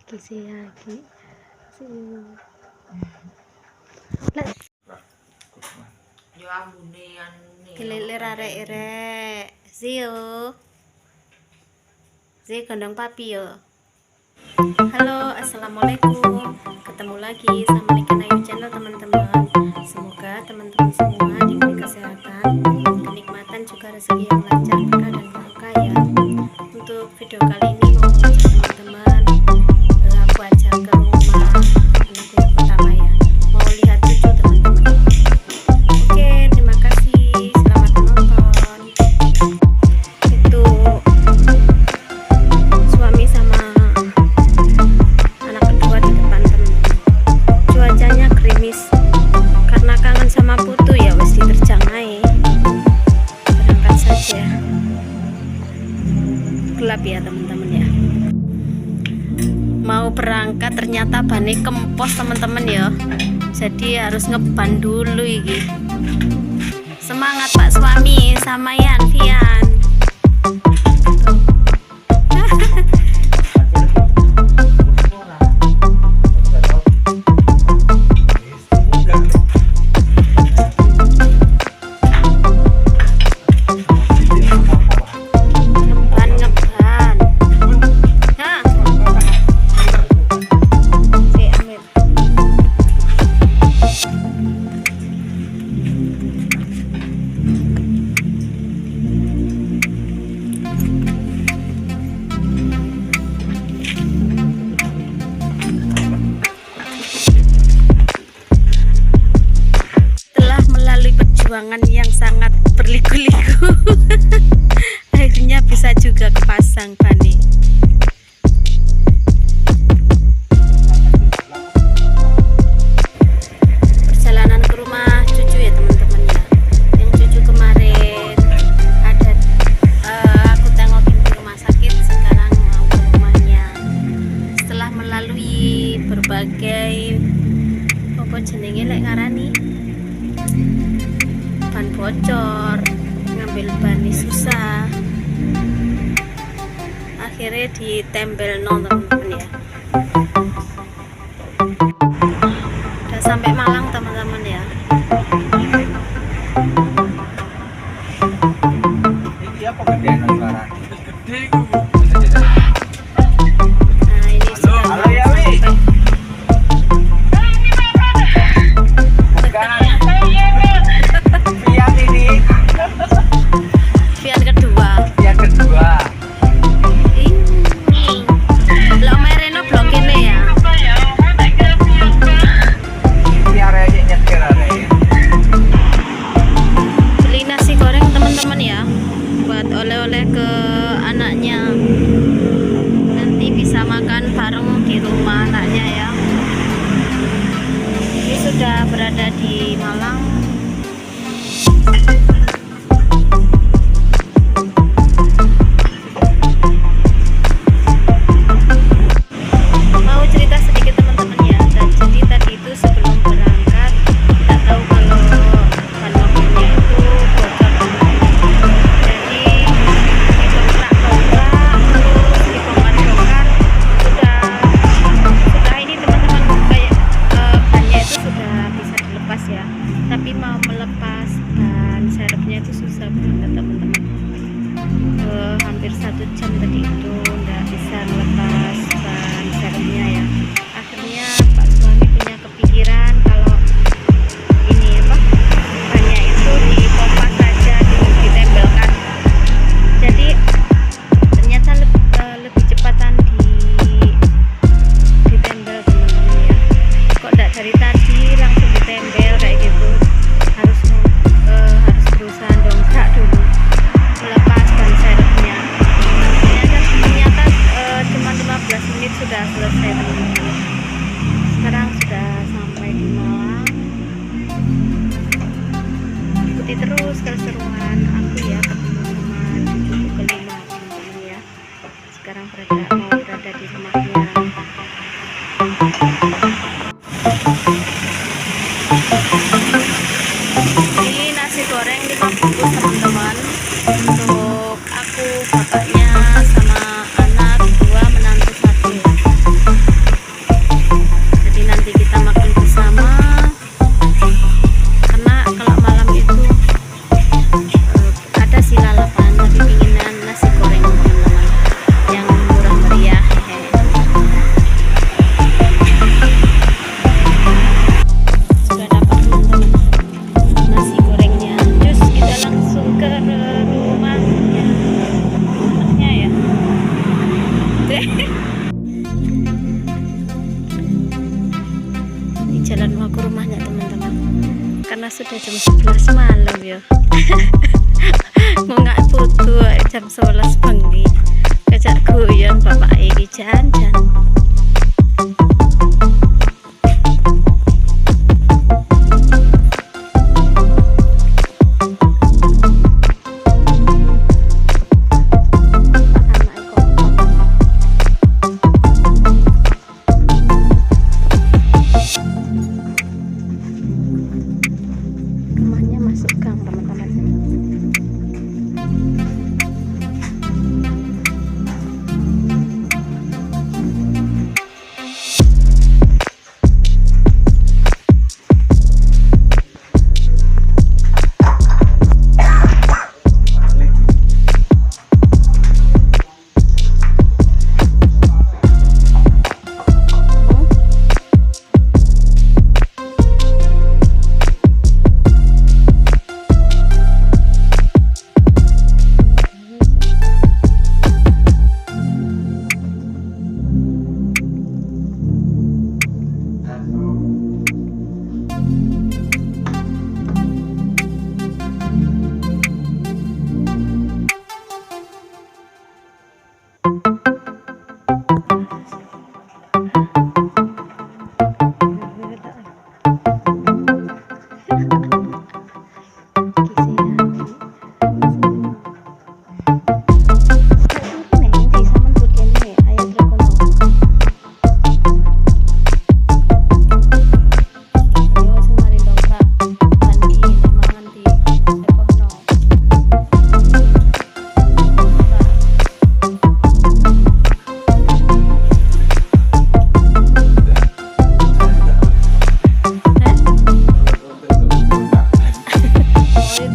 Kisiaki. Yo ambune ane. Kelilir arek-arek. Zio. Zio gendong papi yo. Halo, assalamualaikum. Ketemu lagi sama Likan Ayu channel teman-teman. Semoga teman-teman semua diberi kesehatan, kenikmatan juga rezeki yang lancar, berkah dan barokah ya. Untuk video kali ini mau mengajak teman-teman aku ajak ke rumah anakku yang pertama ya. Mau lihat cucu teman-teman. Oke, terima kasih. Selamat menonton. Itu suami sama anak kedua di depan teman-teman. Cuacanya gerimis karena kangen sama putu ya, wes diterjang ae. Berangkat saja. Gelap ya teman-teman ya. Mau berangkat ternyata bane kempos teman-teman ya. Jadi harus ngeban dulu iki. Semangat Pak suami sama Yan Fian. Perjuangan yang sangat berliku-liku akhirnya bisa juga kepasang Bani. Perjalanan ke rumah cucu ya teman-teman ya. Yang cucu kemarin ada aku tengokin di rumah sakit, sekarang mau ke rumahnya setelah melalui berbagai apa jenenge lek ngarani ban bocor, ngambil ban susah, akhirnya ditempel teman-teman ya. Udah sampai Malang teman-teman ya. Ini apa gedean sekarang? Nah ini sudah Halo ya Wi. Pian kedua. Yang kedua. Lo mereno blok ini ya. Ini areanya nyetir area. Beli nasi goreng teman-teman ya, buat oleh-oleh ke anaknya. Nanti bisa makan bareng di rumah anaknya ya. Ini sudah berada di Malang. Mau cerita sedikit teman-teman ya. Jadi tadi itu sebelum berangkat tidak tahu kalau ban mobilnya itu bocor. Jadi dibongkar-bongkar, terus dibongkar-bongkar, sudah ini teman-teman, kayak bannya itu sudah bisa dilepas ya. Tapi mau melepas ban serepnya itu susah banget teman-teman. Hampir 1 jam tadi itu nggak bisa melepas ban serepnya ya. Akhirnya Pak suami punya kepikiran kalau ini apa, bannya itu dipompa saja, ditempelkan. Jadi ternyata lebih cepatan ditempel teman-teman ya. Kok enggak dari tadi langsung ditempel kayak gitu. Harus berusaha dongkrak dulu melepas ban serepnya. Ternyata cuma 15 menit sudah selesai teman-teman. Sekarang sudah sampai di Malang. Ikuti terus keseruan aku ya, ketemu sama cucuku kelima teman-teman ya. Sekarang mau berada di rumahnya. Ini nasi goreng 5 bungkus teman-teman. Untuk aku, bapaknya, sama anak 2, menantu 1 ya. Ya jam 11 malam ya. Mau nggak putu jam 11 bengi. Kejak guyon bapak iki jan-jan. Rumahnya masuk gang teman-teman.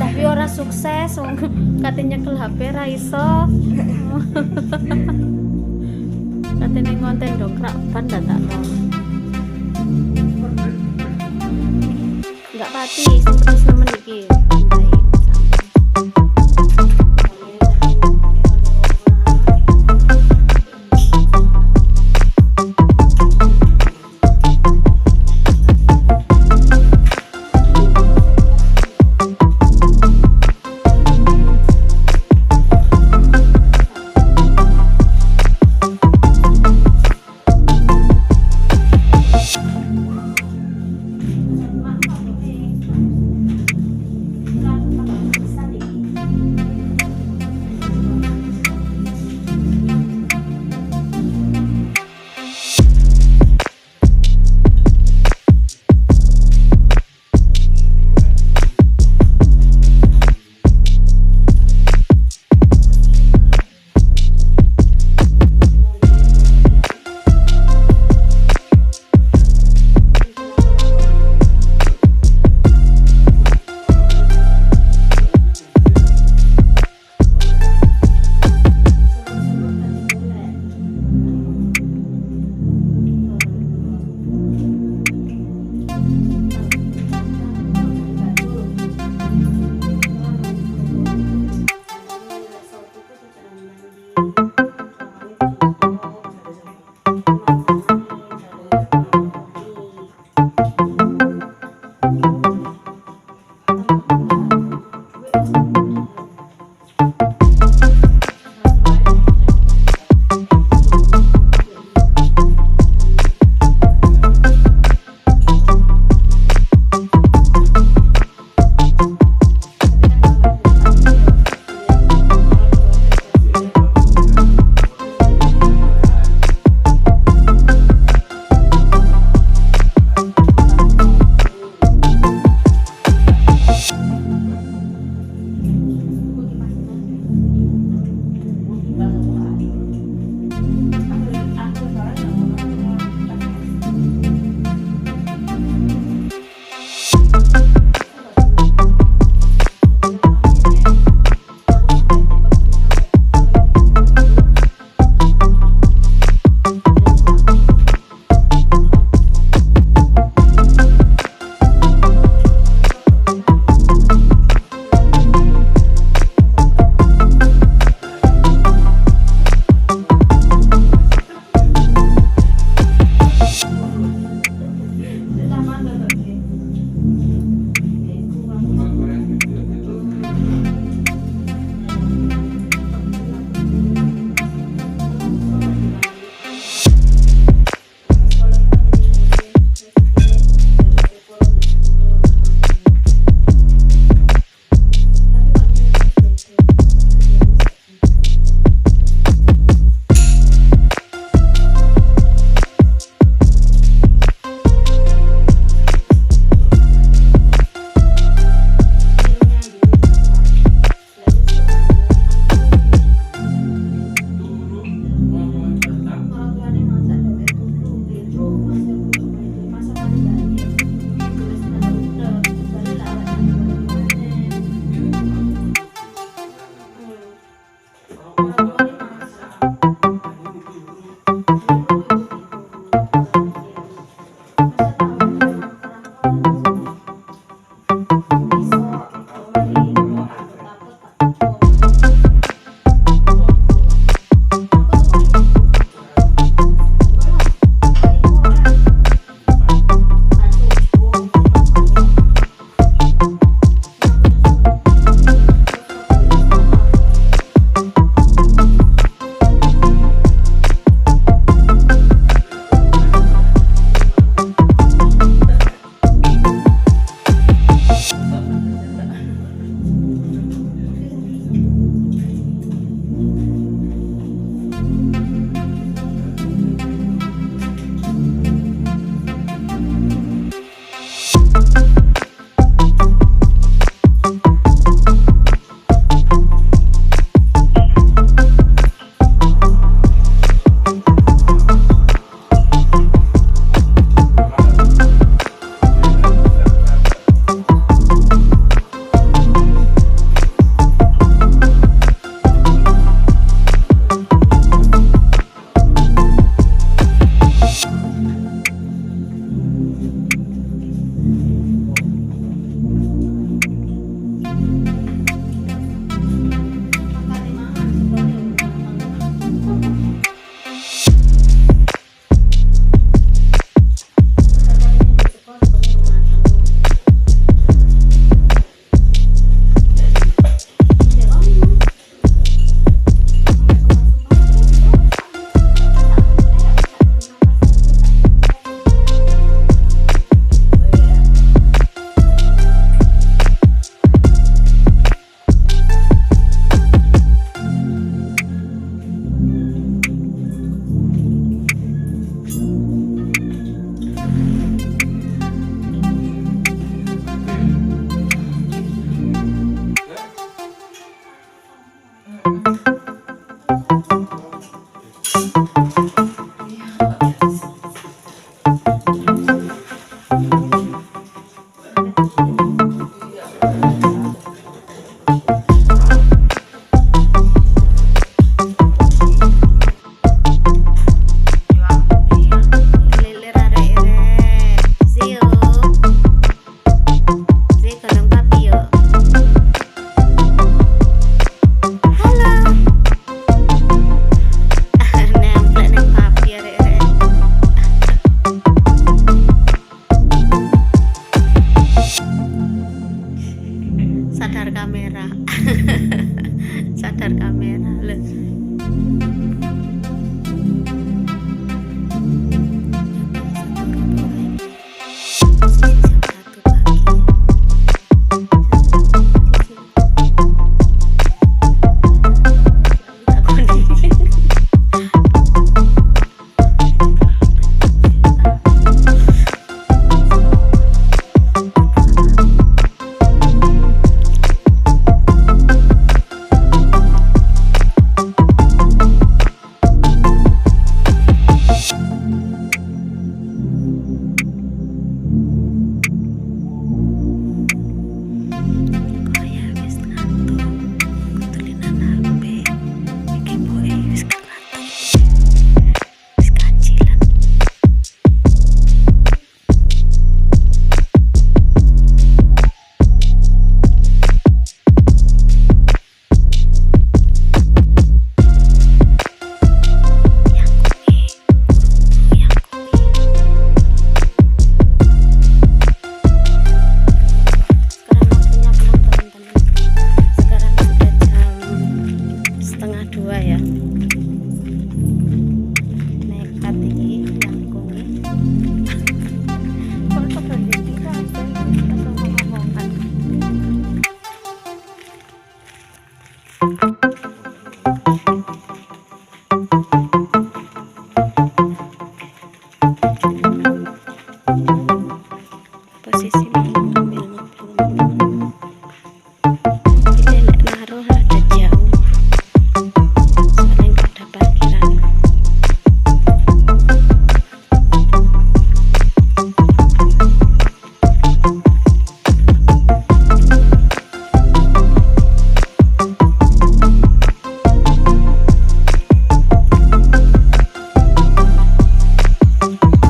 Tapi ora sukses, katanya nyekel HP ra iso. Katanya ngonten dongkrak ban dadakno. Enggak pati, sing terus nemen iki.